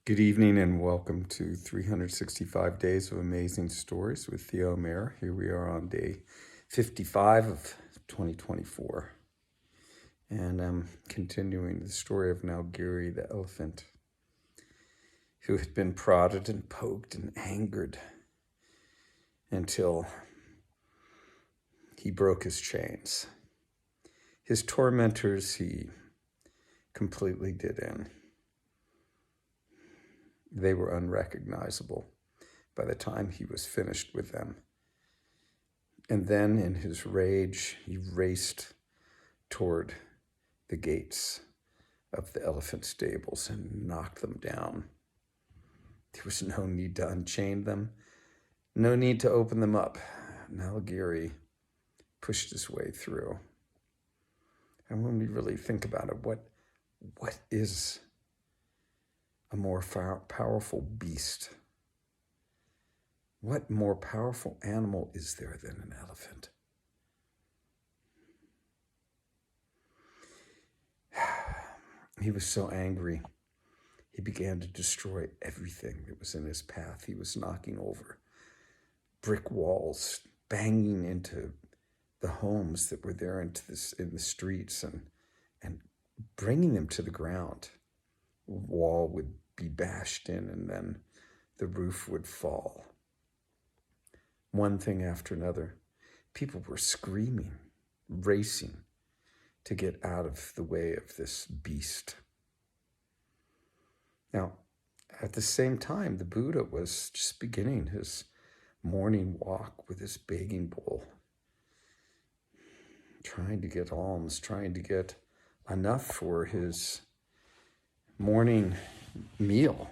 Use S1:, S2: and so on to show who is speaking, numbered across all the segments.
S1: Good evening and welcome to 365 Days of Amazing Stories with Theo Mayer. Here we are on day 55 of 2024. And I'm continuing the story of Nalagiri the Elephant, who had been prodded and poked and angered until he broke his chains. His tormentors he completely did in. They were unrecognizable by the time he was finished with them. And then in his rage, he raced toward the gates of the elephant stables and knocked them down. There was no need to unchain them, no need to open them up. Nalagiri pushed his way through. And when we really think about it, what is a more powerful beast? What more powerful animal is there than an elephant? He was so angry, he began to destroy everything that was in his path. He was knocking over brick walls, banging into the homes that were there in the streets and bringing them to the ground. Wall would be bashed in and then the roof would fall. One thing after another. People were screaming, racing to get out of the way of this beast. Now, at the same time, the Buddha was just beginning his morning walk with his begging bowl, trying to get alms, trying to get enough for his morning meal.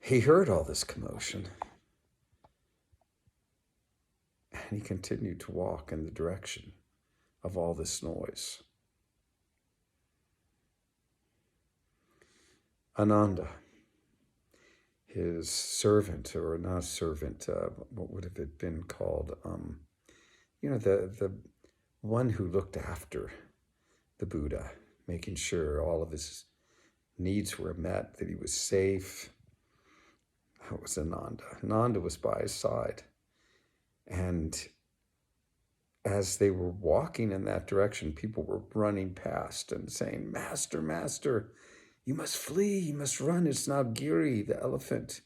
S1: He heard all this commotion and he continued to walk in the direction of all this noise. Ananda, his servant, or not servant, what would have it been called? The one who looked after the Buddha, making sure all of his needs were met, that he was safe. That was Ananda. Ananda was by his side. And as they were walking in that direction, people were running past and saying, "Master, Master, you must flee, you must run. It's Nalagiri, the elephant.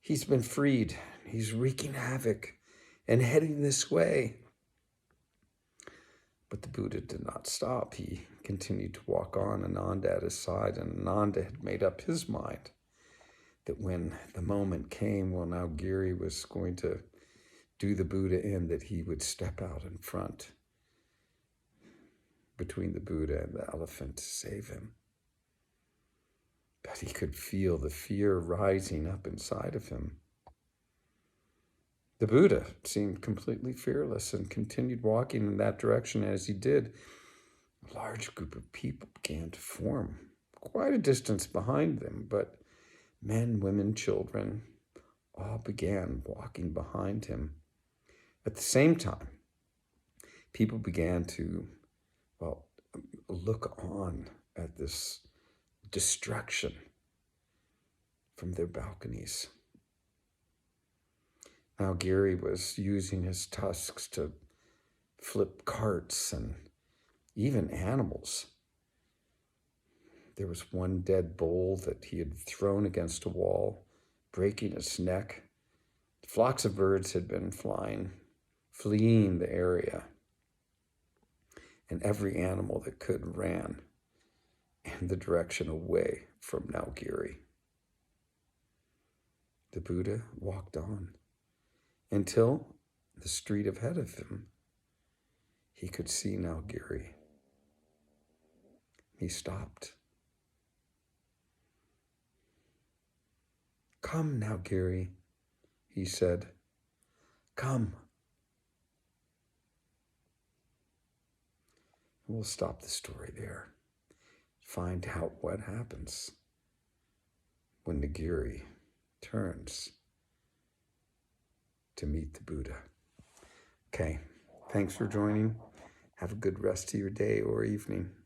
S1: He's been freed. He's wreaking havoc and heading this way." But the Buddha did not stop. He continued to walk on, Ananda at his side, and Ananda had made up his mind that when the moment came, well, now Giri was going to do the Buddha in, that he would step out in front between the Buddha and the elephant to save him. But he could feel the fear rising up inside of him. The Buddha seemed completely fearless and continued walking in that direction. As he did, a large group of people began to form quite a distance behind them, but men, women, children all began walking behind him. At the same time, people began to, look on at this destruction from their balconies. Now Giri was using his tusks to flip carts and even animals. There was one dead bull that he had thrown against a wall, breaking its neck. Flocks of birds had been fleeing the area. And every animal that could ran in the direction away from Nalagiri. The Buddha walked on until the street ahead of him, he could see Nalagiri. He stopped. "Come, Nalagiri," he said. "Come." We'll stop the story there. Find out what happens when Nalagiri turns to meet the Buddha. Okay, thanks for joining. Have a good rest of your day or evening.